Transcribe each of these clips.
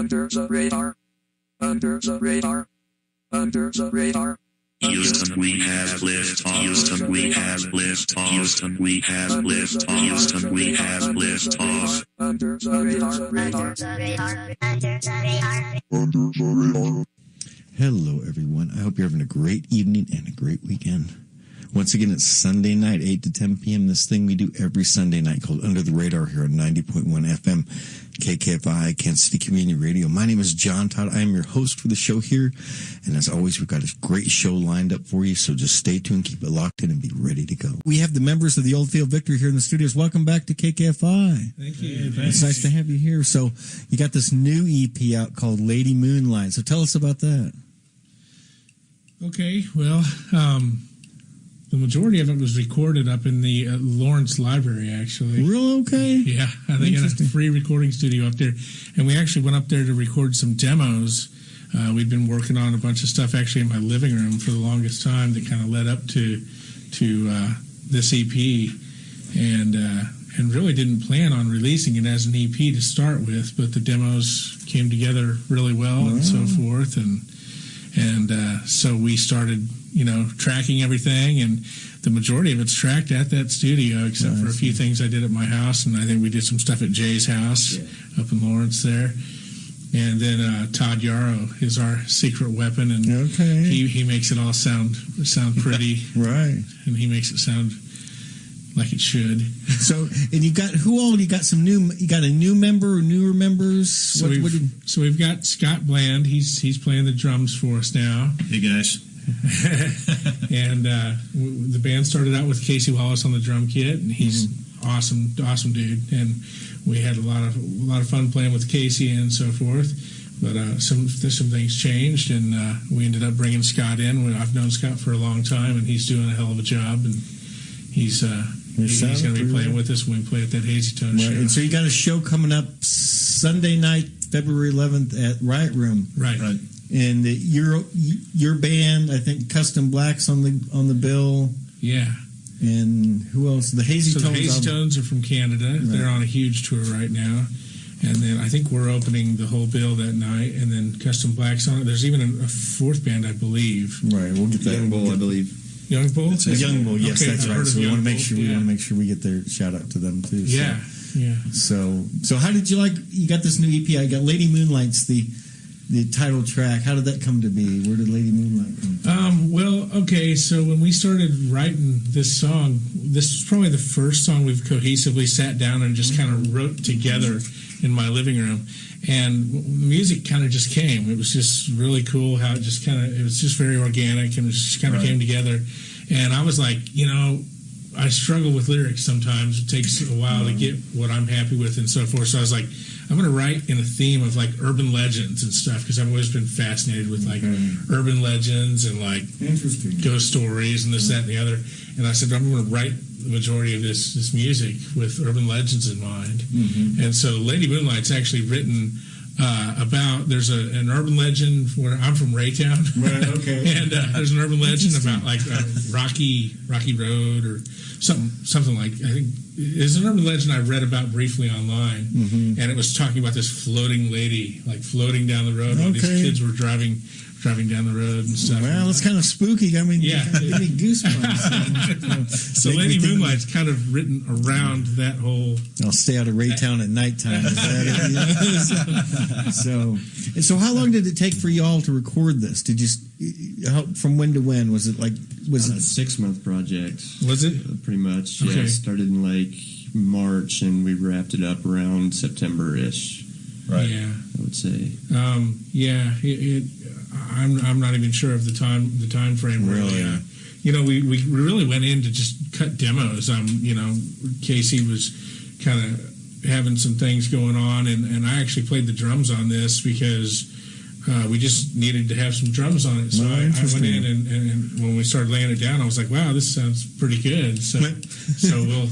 Under the radar. Under the radar. Under the radar. Houston, we have lift off. Houston, we have lift off. Houston, we have lift off. Houston, we have lift off. Under the radar. Under the radar. Under the radar. Under the radar. Hello, everyone. I hope you're having a great evening and a great weekend. Once again, it's Sunday night, 8 to 10 p.m. This thing we do every Sunday night called Under the Radar here on 90.1 FM, KKFI, Kansas City Community Radio. My name is John Todd. I am your host for the show here. And as always, we've got a great show lined up for you. So just stay tuned, keep it locked in, and be ready to go. We have the members of the Oldfield Victory here in the studios. Welcome back to KKFI. Thank you. It's nice to have you here. So you got this new EP out called Lady Moonlight. So tell us about that. Okay, well, the majority of it was recorded up in the Lawrence Library, actually. Real okay? Yeah, they got a free recording studio up there. And we actually went up there to record some demos. We'd been working on a bunch of stuff actually in my living room for the longest time that kind of led up to this EP. And really didn't plan on releasing it as an EP to start with, but the demos came together really well and so forth. And so we started, tracking everything, and the majority of it's tracked at that studio, except for a few things I did at my house, and I think we did some stuff at Jay's house up in Lawrence there. And then Todd Yarrow is our secret weapon, and he makes it all sound pretty, right? And he makes it sound like it should. So, and you got you got a new member or newer members? So we've got Scott Bland. He's playing the drums for us now. Hey guys. And the band started out with Casey Wallace on the drum kit, and he's awesome dude. And we had a lot of fun playing with Casey and so forth. But some things changed, and we ended up bringing Scott in. I've known Scott for a long time, and he's doing a hell of a job. And he's going to be playing with us when we play at that Hazytones show. And so you got a show coming up Sunday night, February 11th at Riot Room. Right. And your band, I think Custom Black's on the bill. Yeah. And who else? The Hazytones. So the Hazytones are from Canada. Right. They're on a huge tour right now. And then I think we're opening the whole bill that night, and then Custom Black's on it. There's even a fourth band, I believe. Right. We'll get that. Young Bull, I believe. Young Bull? Young Bull, yes, okay, that's right. So we want to make sure we get their shout out to them too. So. Yeah. So how did you you got this new EP? I got Lady Moonlight's the title track. How did that come to be? Where did Lady Moonlight come from? Well, okay, so when we started writing this song, this was probably the first song we've cohesively sat down and just kind of wrote together in my living room. And the music kind of just came. It was just really cool how it was just very organic, and it just kind of came together. And I was like, I struggle with lyrics sometimes. It takes a while to get what I'm happy with and so forth. So I was like, I'm going to write in a theme of like urban legends and stuff, because I've always been fascinated with like urban legends and like ghost stories and this, that, and the other. And I said, I'm going to write the majority of this music with urban legends in mind. And so Lady Moonlight's actually written about, there's an urban legend where I'm from Raytown. Right, okay. And there's an urban legend about like Rocky Road or something like, I think it's an urban legend I read about briefly online, and it was talking about this floating lady like floating down the road while these kids were driving down the road and stuff. Well, it's kind of spooky. I mean, give me goosebumps. So Lady Moonlight's kind of written around that whole. I'll stay out of Raytown at nighttime. So how long did it take for y'all to record this? Did you from when to when? Was it a 6-month project? Was it pretty much? Okay. Yeah, it started in like March, and we wrapped it up around September-ish. Right. Yeah, I would say. I'm not even sure of the time frame really. We really went in to just cut demos. Casey was kind of having some things going on, and I actually played the drums on this because we just needed to have some drums on it. So I went in and when we started laying it down, I was like, wow, this sounds pretty good. So we'll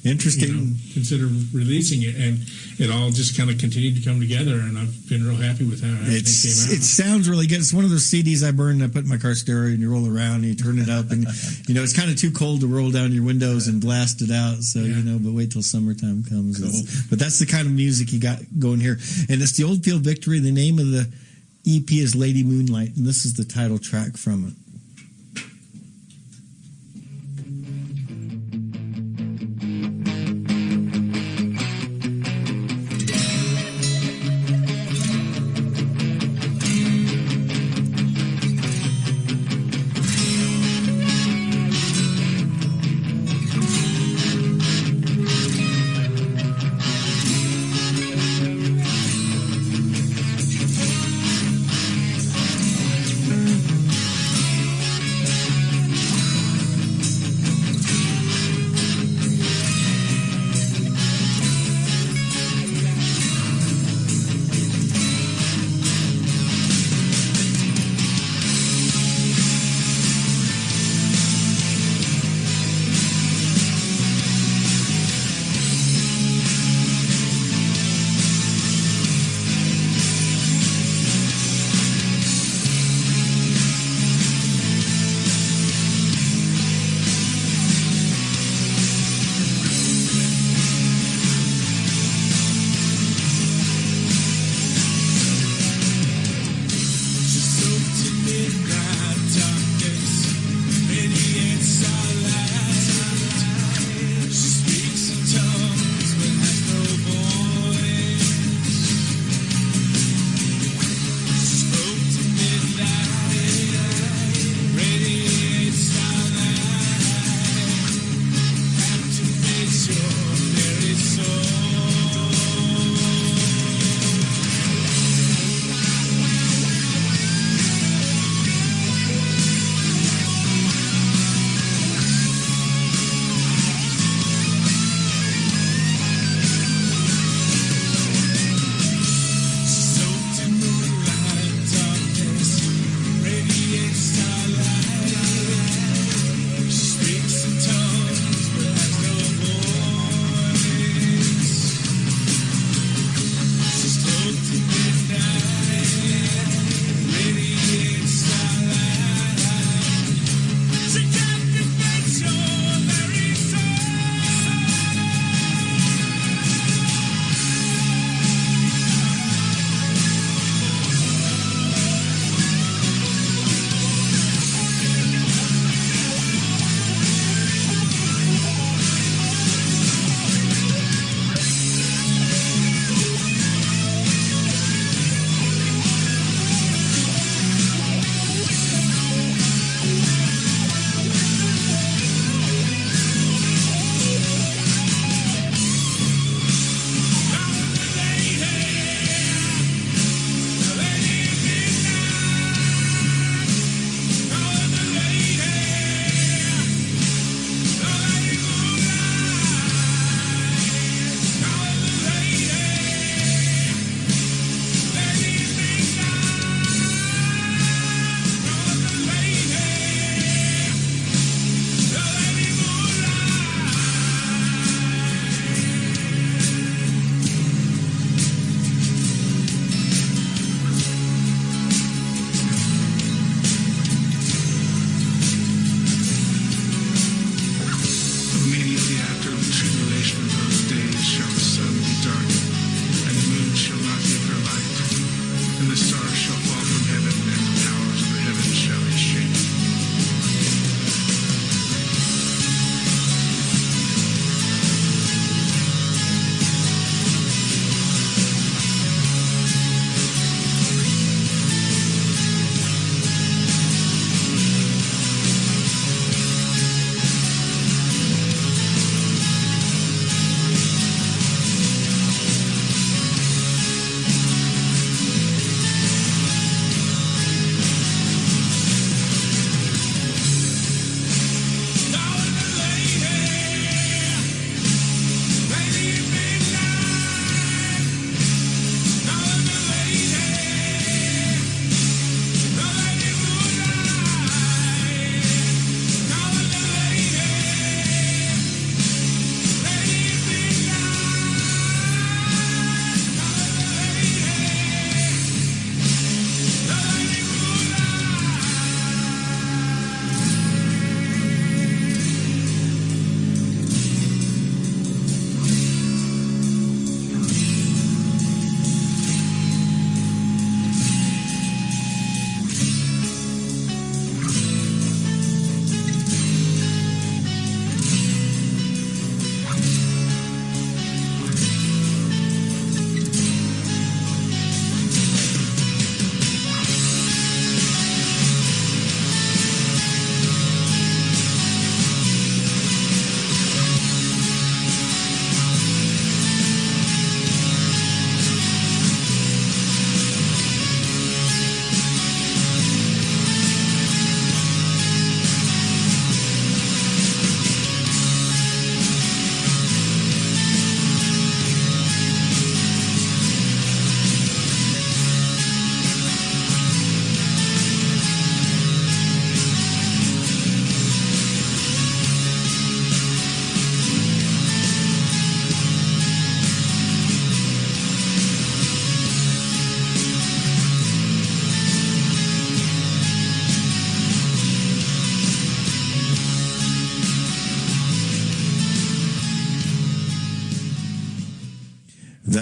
Interesting. Consider releasing it, and it all just kind of continued to come together, and I've been real happy with how everything came out. It sounds really good. It's one of those CDs I burn and I put in my car stereo, and you roll around and you turn it up, and it's kind of too cold to roll down your windows and blast it out. So but wait till summertime comes. Cool. But that's the kind of music you got going here, and it's the Oldfield Victory. The name of the EP is Lady Moonlight, and this is the title track from it.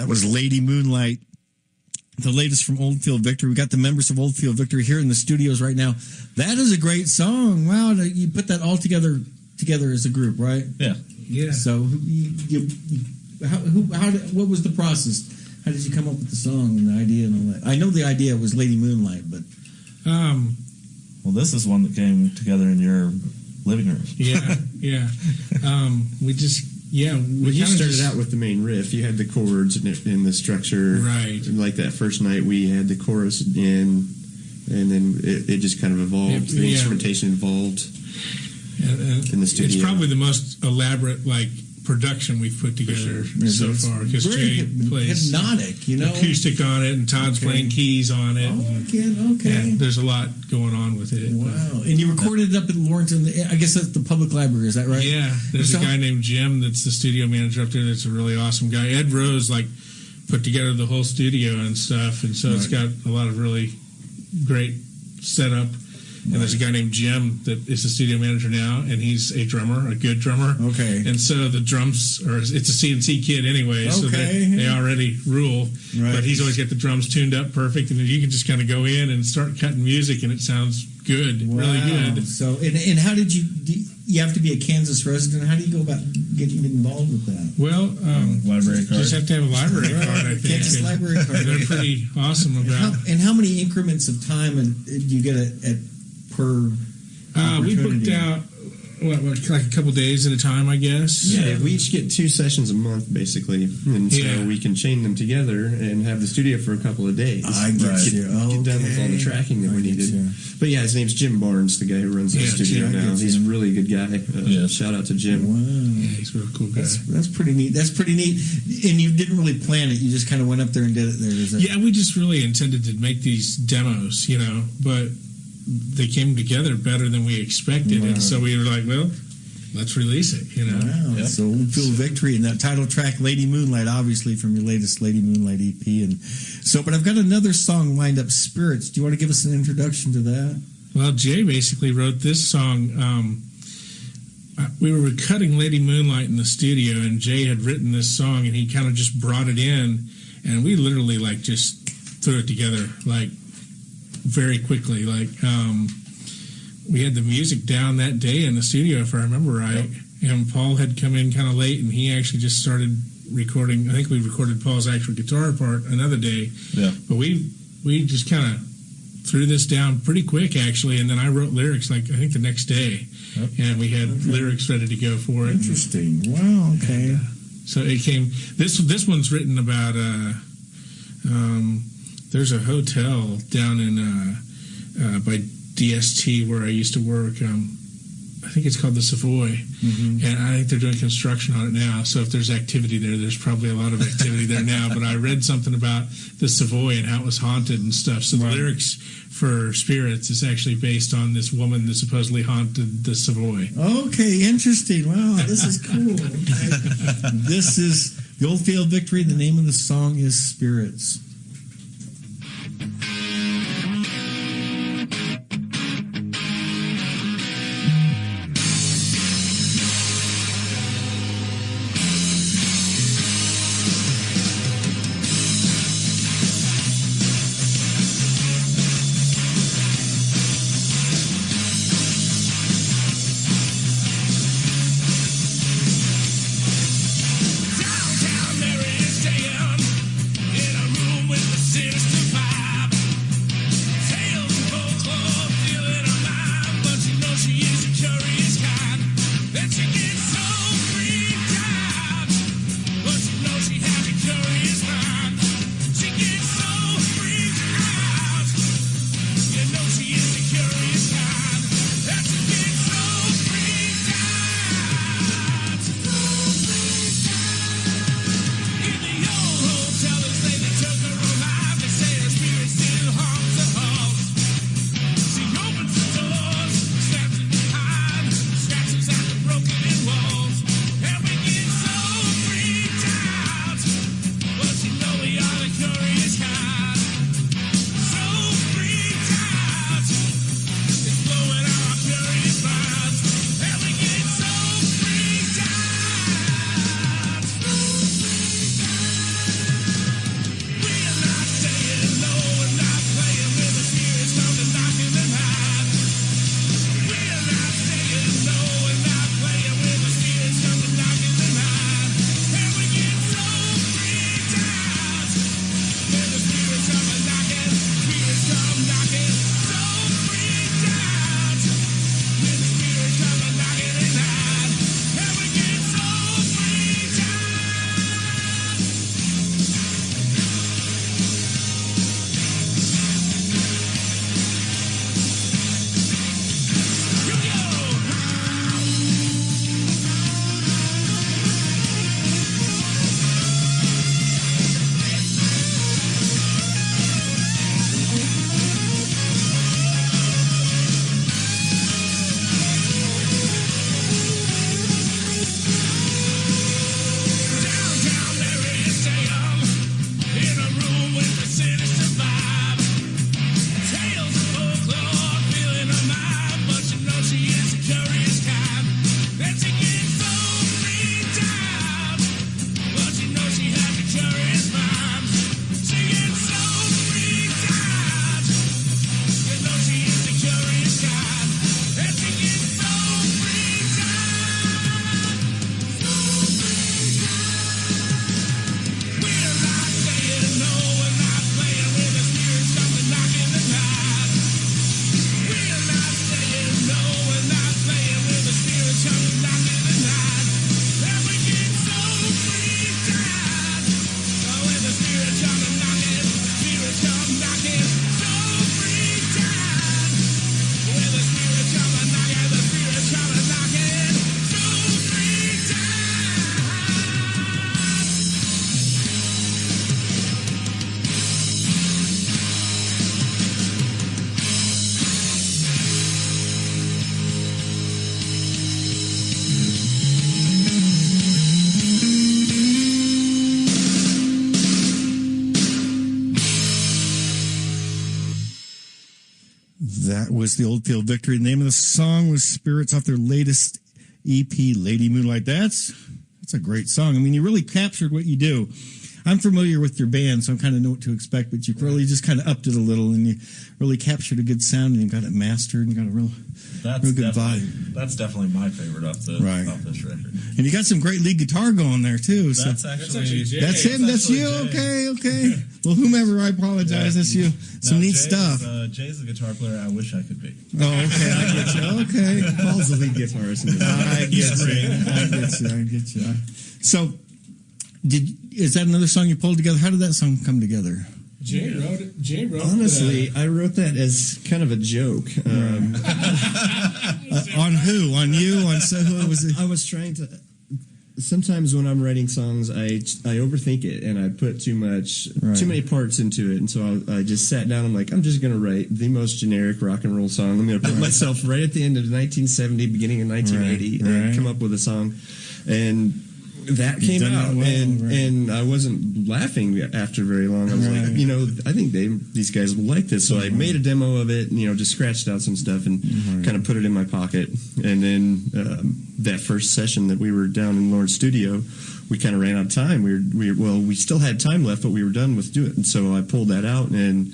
That was Lady Moonlight, the latest from Oldfield Victory. We got the members of Oldfield Victory here in the studios right now. That is a great song. Wow, you put that all together as a group, right? Yeah. Yeah. So, what was the process? How did you come up with the song and the idea and all that? I know the idea was Lady Moonlight, but Well, this is one that came together in your living room. yeah. We started out with the main riff. You had the chords and the structure. Right. And like that first night, we had the chorus in, and then it just kind of evolved. The instrumentation evolved in the studio. It's probably the most elaborate, production we've put together so far, because Jay plays hypnotic, acoustic on it, and Todd's playing keys on it. Okay. And there's a lot going on with it. Wow. And you recorded it up at Lawrence, I guess that's the public library, is that right? Yeah. There's a guy named Jim that's the studio manager up there that's a really awesome guy. Ed Rose, put together the whole studio and stuff, and so it's got a lot of really great setup. And there's a guy named Jim that is the studio manager now, and he's a drummer, a good drummer. Okay. And so the drums it's a CNC kit anyway, so they already rule. Right. But he's always got the drums tuned up perfect, and then you can just kind of go in and start cutting music, and it sounds good, really good. So, and how did you have to be a Kansas resident? How do you go about getting involved with that? Well, library card. just have to have a library card, I think. Kansas library card. They're pretty awesome about. And how many increments of time do you get at per? We booked out a couple days at a time, I guess. Yeah, we each get 2 sessions a month, basically, and so we can chain them together and have the studio for a couple of days. I get you. Get done with all the tracking that we needed. But yeah, his name's Jim Barnes, the guy who runs the studio now. He's a really good guy. Shout out to Jim. Wow. Yeah, he's a real cool guy. That's pretty neat. That's pretty neat. And you didn't really plan it. You just kind of went up there and did it there. Yeah, we just really intended to make these demos, but they came together better than we expected. Wow. And so we were like, well, let's release it, Wow. Yep. So Oldfield Victory and that title track, Lady Moonlight, obviously from your latest Lady Moonlight EP. And so, but I've got another song lined up, Spirits. Do you want to give us an introduction to that? Well, Jay basically wrote this song. We were cutting Lady Moonlight in the studio, and Jay had written this song, and he kind of just brought it in, and we literally just threw it together very quickly. We had the music down that day in the studio, if I remember right. Yep. And Paul had come in kind of late, and he actually just started recording. I think we recorded Paul's actual guitar part another day. Yeah. But we just kind of threw this down pretty quick, actually, and then I wrote lyrics I think the next day. Yep. And we had lyrics ready to go for it. Interesting. Wow. Okay. And, so it came. This one's written about. There's a hotel down in by DST where I used to work. I think it's called the Savoy, and I think they're doing construction on it now. So if there's activity there, there's probably a lot of activity there now. But I read something about the Savoy and how it was haunted and stuff. So the lyrics for Spirits is actually based on this woman that supposedly haunted the Savoy. Okay, interesting. Wow, this is cool. This is the Oldfield Victory. The name of the song is Spirits. Downtown Mary is staying in a room That was the Oldfield Victory. The name of the song was Spirits off their latest EP, Lady Moonlight. That's a great song. I mean, you really captured what you do. I'm familiar with your band, so I kind of know what to expect, but you really just kind of upped it a little, and you really captured a good sound, and you got it mastered, and got a real good vibe. That's definitely my favorite off this record. And you got some great lead guitar going there, too. That's actually Jay. That's him? That's you? Jay. Okay. Well, whomever, I apologize. That's you. Some neat stuff. Jay's the guitar player I wish I could be. Oh, okay. I get you. Okay. Paul's the lead guitarist. I get you. So, is that another song you pulled together? How did that song come together? Jay wrote it. Honestly, I wrote that as kind of a joke. On who? On you? On so who was it? I was trying to. Sometimes when I'm writing songs, I overthink it and I put too many parts into it, and so I just sat down. I'm like, I'm just going to write the most generic rock and roll song. I'm going to put myself right at the end of 1970, beginning of 1980, and come up with a song, and that came out, and I wasn't laughing after very long. I was like, I think these guys will like this. So I made a demo of it, and, just scratched out some stuff and kind of put it in my pocket. And then that first session that we were down in Lauren's studio, we kind of ran out of time. We still had time left, but we were done with doing it. And so I pulled that out, and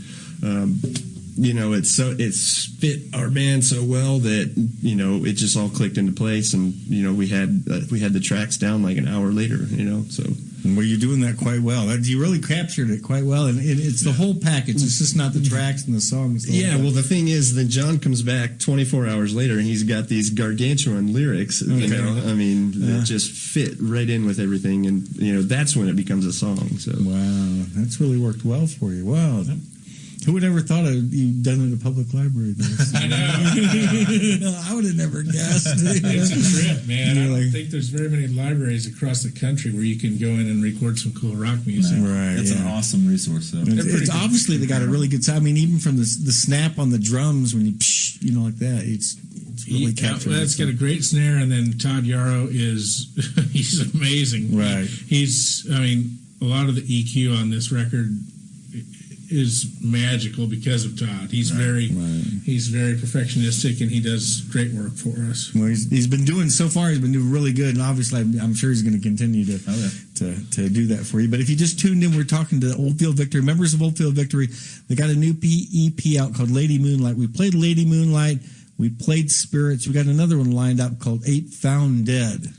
it's fit our band so well that it just all clicked into place, and we had the tracks down like an hour later. So. Well, you're doing that quite well. You really captured it quite well, and it's the whole package. It's just not the tracks and the songs. Well, the thing is, then John comes back 24 hours later, and he's got these gargantuan lyrics. That just fit right in with everything, and that's when it becomes a song. So wow, that's really worked well for you. Wow. Yep. Who would ever thought of you done it at a public library? I know. I would have never guessed. It's a trip, man. I don't think there's very many libraries across the country where you can go in and record some cool rock music. Right. It's an awesome resource, though. It's obviously they got a really good sound. I mean, even from the snap on the drums when you like that, it's really captured. That's got a great snare, and then Todd Yarrow he's amazing. Right. A lot of the EQ on this record is magical because of Todd. He's very perfectionistic, and he does great work for us. Well, he's been doing really good, and obviously I'm sure he's going to continue to do that for you. But if you just tuned in, we're talking to Oldfield Victory, members of Oldfield Victory. They got a new EP out called Lady Moonlight. We played Lady Moonlight. We played Spirits. We got another one lined up called 8 Found Dead.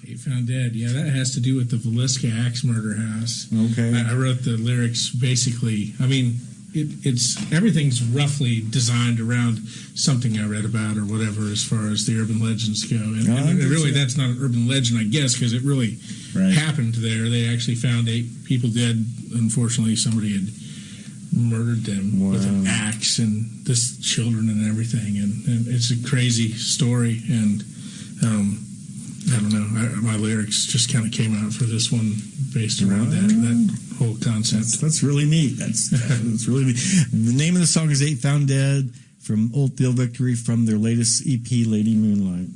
8 Found Dead. Yeah, that has to do with the Villisca Axe Murder House. Okay. I wrote the lyrics basically. It's everything's roughly designed around something I read about or whatever as far as the urban legends go. And really, that's not an urban legend, I guess, because it really happened there. They actually found 8 people dead. Unfortunately, somebody had murdered them with an axe, and this children and everything. And it's a crazy story, and I don't know. My lyrics just kind of came out for this one based around that whole concept. That's really neat. That's really neat. The name of the song is 8 Found Dead from Oldfield Victory from their latest EP, Lady Moonlight.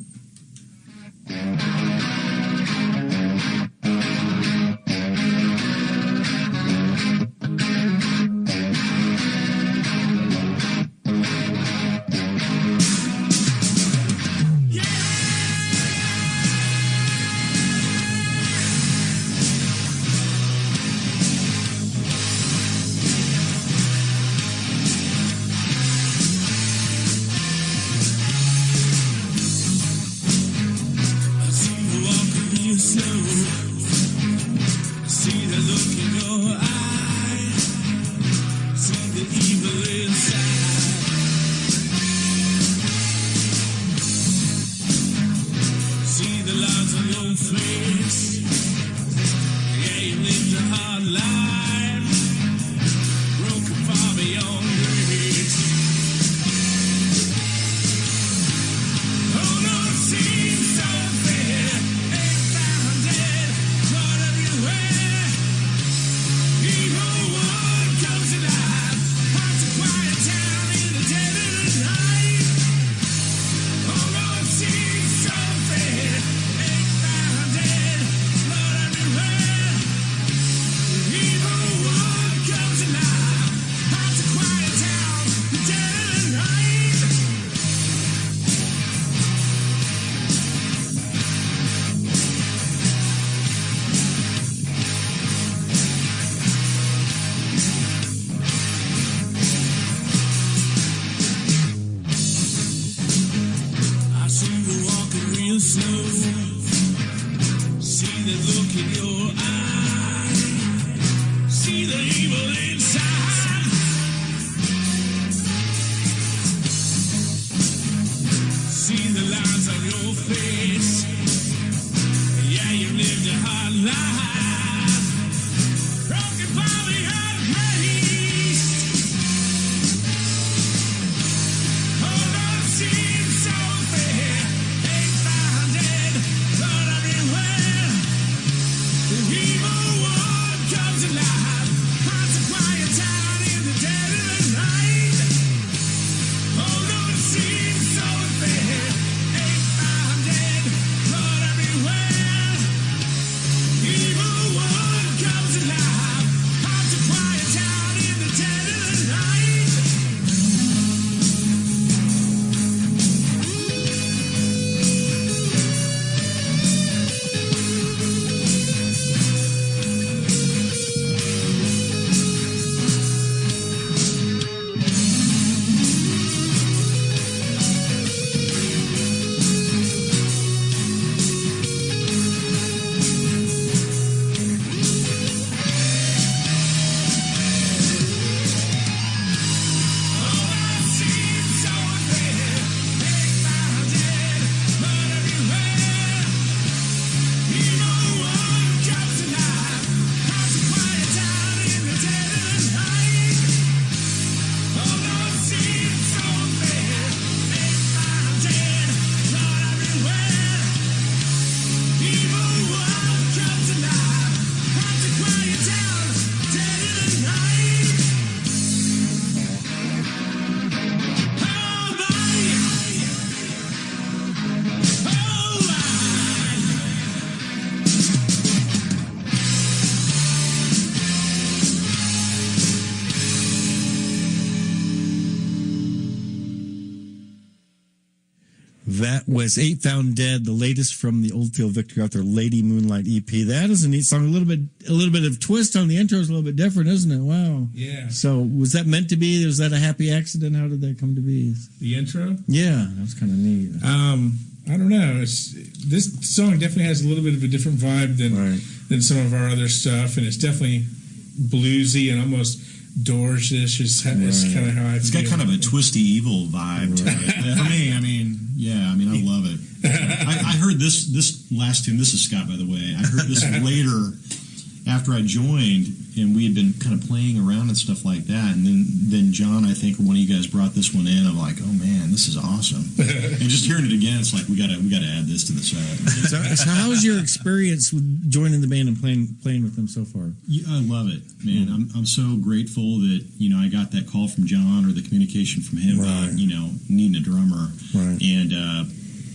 snow. See the look in your eye. See the evil inside. See the lines on your face. Yeah, you lived a hard life. Broken by the grace. Oh, Lord, seems so fair. Ain't found it, but everywhere. The evil one comes alive. Hearts are quiet down in the dead of the night. Oh, Lord, seems so fair. Ain't found it, but everywhere. Evil one comes alive. Hearts are quiet down in the dead of the night. That was Eight Found Dead, the latest from the Oldfield Victory off their Lady Moonlight EP. That is a neat song. A little bit of twist on the intro is a little bit different, isn't it? Wow. Yeah. So was that meant to be? Was that a happy accident? How did that come to be? The intro? Yeah, that was kind of neat. I don't know. This song definitely has a little bit of a different vibe than some of our other stuff, and it's definitely bluesy and almost Doors-ish is kind of how I It's got kind of a twisty evil vibe to it. For me, I mean, I love it. I heard this last tune. This is Scott, by the way. I heard this later after I joined, and we had been kind of playing around and stuff like that. And then John, I think, or one of you guys brought this one in. I'm like, oh man, this is awesome. And just hearing it again, it's like we gotta add this to the set. So how was your experience with joining the band and playing with them so far? Yeah, I love it, man. I'm so grateful that I got that call from John or the communication from him about needing a drummer. Right. And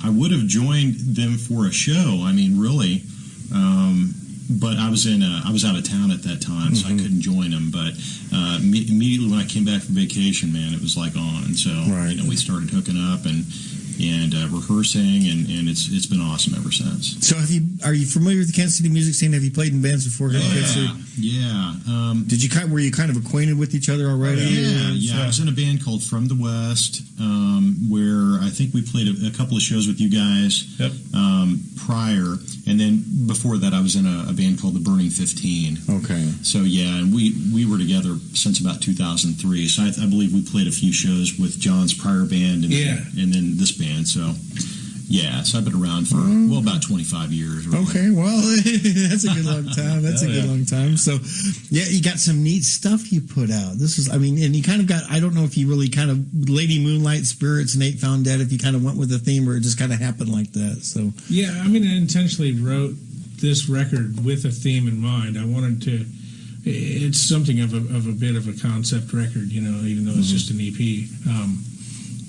I would have joined them for a show. I mean, really. But I was out of town at that time, so I couldn't join them. But immediately when I came back from vacation, man, it was like on. And so we started hooking up and rehearsing, and it's been awesome ever since. So are you familiar with the Kansas City music scene? Have you played in bands before? Yeah. Were you kind of acquainted with each other already? Yeah. I was in a band called From the West, where I think we played a couple of shows with you guys prior, and then before that I was in a band called the Burning 15. Okay. So and we were together since about 2003. So I believe we played a few shows with John's prior band and then this band. So so I've been around for about 25 years. Really. Okay, well, that's a good long time. That's a good long time. So, you got some neat stuff you put out. And you kind of got, I don't know if you really kind of, Lady Moonlight, Spirits, and Eight Found Dead, if you kind of went with a theme or it just kind of happened like that. So I intentionally wrote this record with a theme in mind. I wanted to, it's something of a bit of a concept record, even though it's just an EP.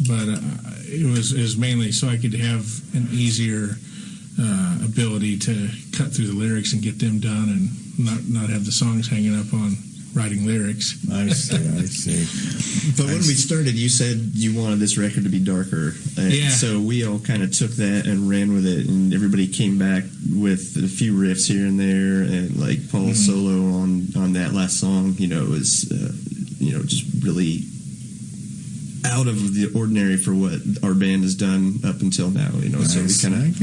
But it was mainly so I could have an easier ability to cut through the lyrics and get them done, and not have the songs hanging up on writing lyrics. I see. But when we started, you said you wanted this record to be darker. So we all kind of took that and ran with it, and everybody came back with a few riffs here and there, and like Paul's solo on that last song, was just really. out of the ordinary for what our band has done up until now. You know, so we kind of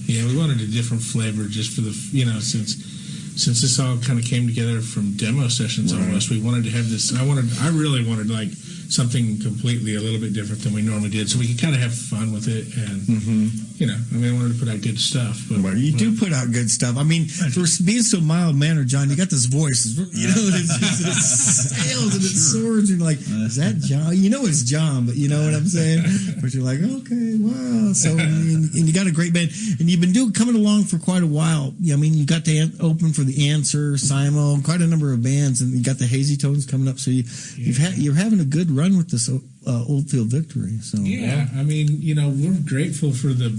Yeah, we wanted a different flavor just for the, since this all kind of came together from demo sessions almost. We wanted to have this. I really wanted like something completely a little bit different than we normally did, so we could kind of have fun with it. And I wanted to put out good stuff. But you do put out good stuff. I mean, for being so mild mannered, John, you got this voice. It sails and it soars. And you're like, is that John? You know it's John, but you know what I'm saying. But you're like, okay, wow. So and you got a great band, and you've been coming along for quite a while. I mean, you got to open for the Answer, Simo, quite a number of bands, and you got the Hazytones coming up. So you're having a good run with this Oldfield Victory. So I mean, we're grateful for the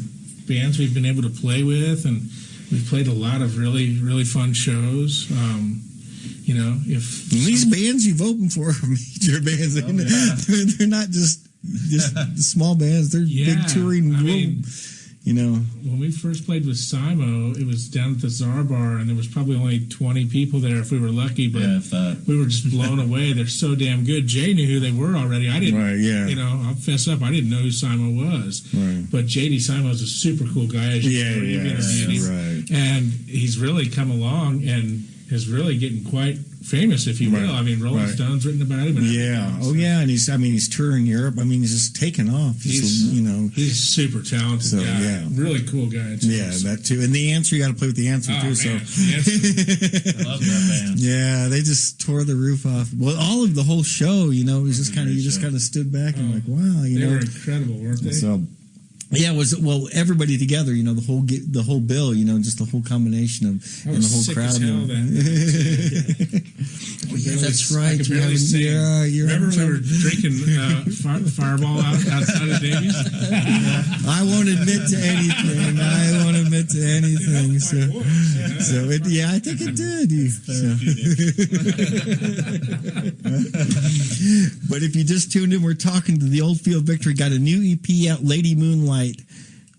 bands we've been able to play with, and we've played a lot of really, really fun shows. If these bands you've opened for are major bands, they're not just small bands; they're big touring. When we first played with Simo, it was down at the Czar Bar, and there was probably only 20 people there if we were lucky, but we were just blown away. They're so damn good. Jay knew who they were already. I didn't, I'll fess up, I didn't know who Simo was. Right. But JD Simo is a super cool guy, as you've interviewed him. And he's really come along and is really getting quite famous, if you will. I mean, Rolling Stone's written about him. And he's touring Europe. I mean, he's just taken off. He's super talented guy. Really cool guy too. Yeah, that too. And the Answer, you got to play with the Answer too. Man. I love that band. Yeah, they just tore the roof off. Well, all of the whole show, it was just kind of, you just kind of stood back and like, wow, they were incredible, weren't they? So. Yeah, everybody together, the whole bill, just the whole combination of and the whole crowd. That's right. I could barely sing. Remember we were drinking Fireball outside of Davies? I won't admit to anything. I think it did. But if you just tuned in, we're talking to the Oldfield Victory. Got a new EP out, Lady Moonlight.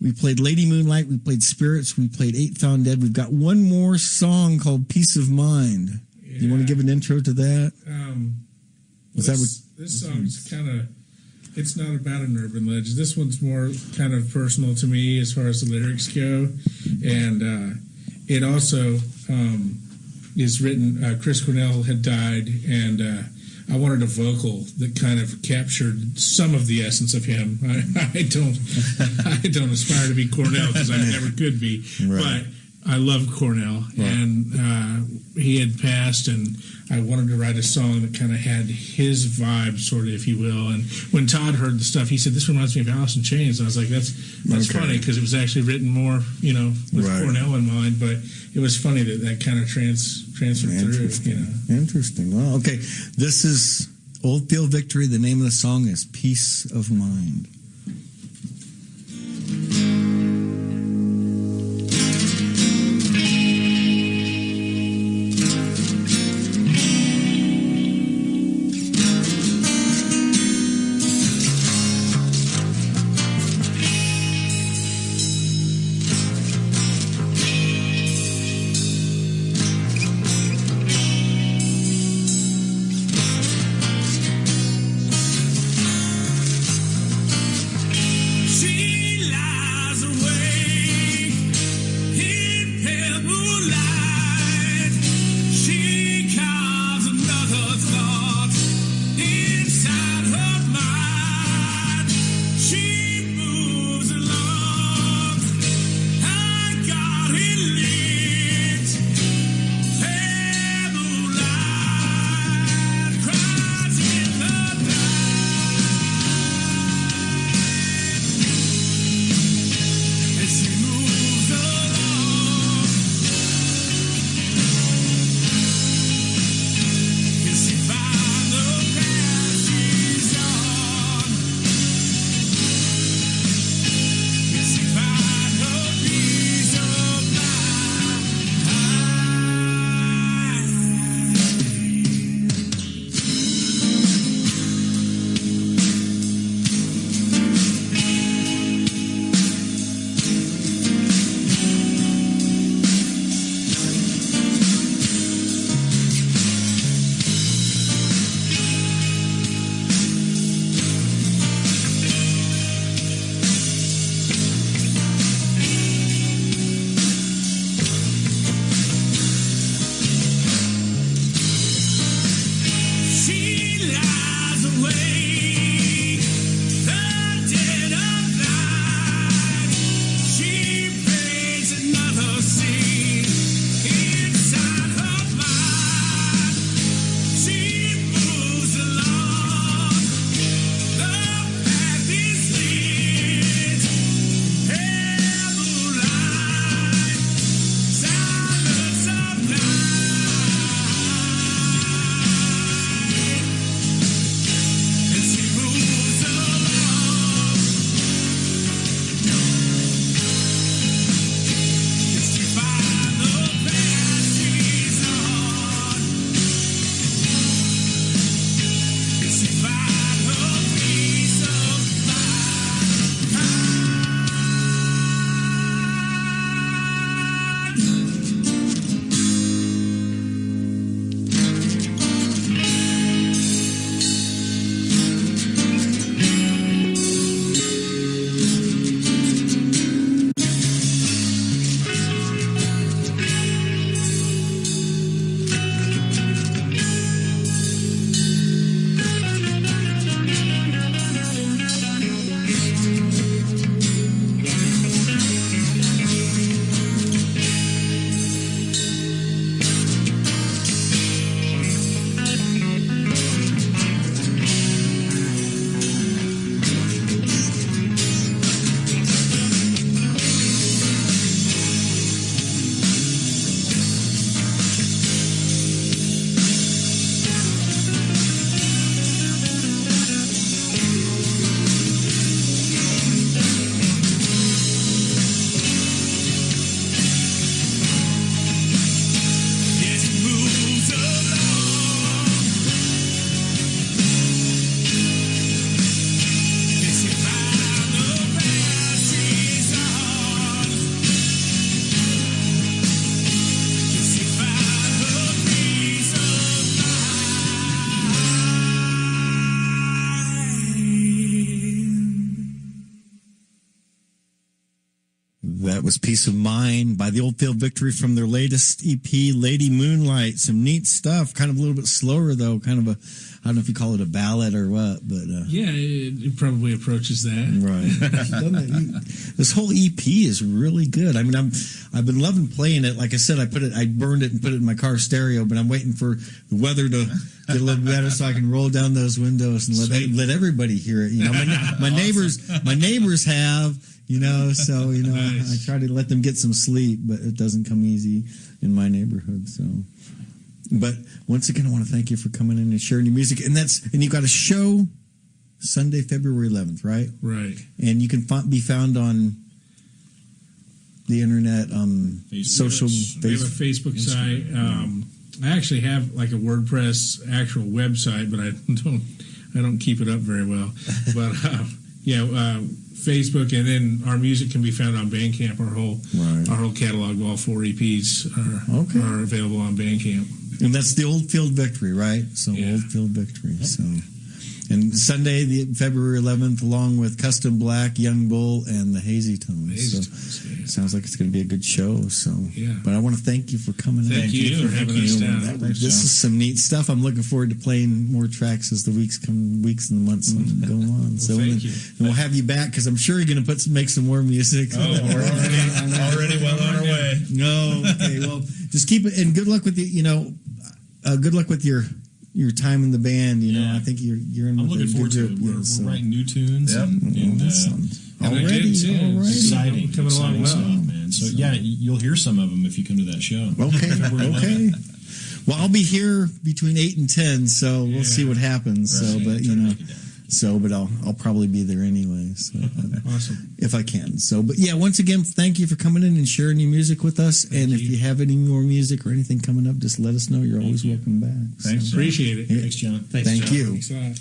We played Lady Moonlight. We played Spirits. We played Eight Found Dead. We've got one more song called Peace of Mind. Yeah. You want to give an intro to that? This song's kind of, it's not about an urban legend. This one's more kind of personal to me as far as the lyrics go. And it also is written, Chris Cornell had died, and I wanted a vocal that kind of captured some of the essence of him. I don't aspire to be Cornell because I never could be, but I love Cornell, and he had passed, and I wanted to write a song that kind of had his vibe, sort of, if you will. And when Todd heard the stuff, he said, "This reminds me of Alice in Chains." And I was like, "That's funny," because it was actually written more, with Cornell in mind. But it was funny that kind of transferred through. Interesting. Well, okay. This is Oldfield Victory. The name of the song is "Peace of Mind." That was Peace of Mind by the Oldfield Victory from their latest EP, Lady Moonlight. Some neat stuff. Kind of a little bit slower, though. Kind of a, I don't know if you call it a ballad or what, but... yeah, it probably approaches that. Right. This whole EP is really good. I mean, I've been loving playing it. Like I said, I burned it and put it in my car stereo, but I'm waiting for the weather to get a little better so I can roll down those windows and let everybody hear it. You know, my neighbors have... so nice. I try to let them get some sleep, but it doesn't come easy in my neighborhood. So, but once again, I want to thank you for coming in and sharing your music. And you've got a show Sunday, February 11th, right? Right. And you can be found on the internet, social. We have a Facebook site. I actually have like a WordPress actual website, but I don't keep it up very well. But Facebook, and then our music can be found on Bandcamp. Our whole catalog, all 4 EPs are available on Bandcamp. And that's the Oldfield Victory, right? So Oldfield Victory. So, and Sunday, February 11th, along with Custom Black, Young Bull, and the Hazytones. Sounds like it's going to be a good show. So, but I want to thank you for coming in. Thank you for having us down. This is some neat stuff. I'm looking forward to playing more tracks as the weeks and the months go on. So, and we'll have you back because I'm sure you're going to make some more music. Oh, we're already well on our way. No, okay. Well, just keep it, and good luck with good luck with your time in the band. I think you're in. I'm looking forward to it. We're writing new tunes. Already exciting, coming along well, stuff, man. So you'll hear some of them if you come to that show. Okay. Well, I'll be here between 8 and 10, so we'll see what happens. Right. But I'll probably be there anyway. So awesome if I can. So, but once again, thank you for coming in and sharing your music with us. And if you have any more music or anything coming up, just let us know. You're always welcome back. Thanks, appreciate it. Thanks, John. Thank you. Thanks a lot.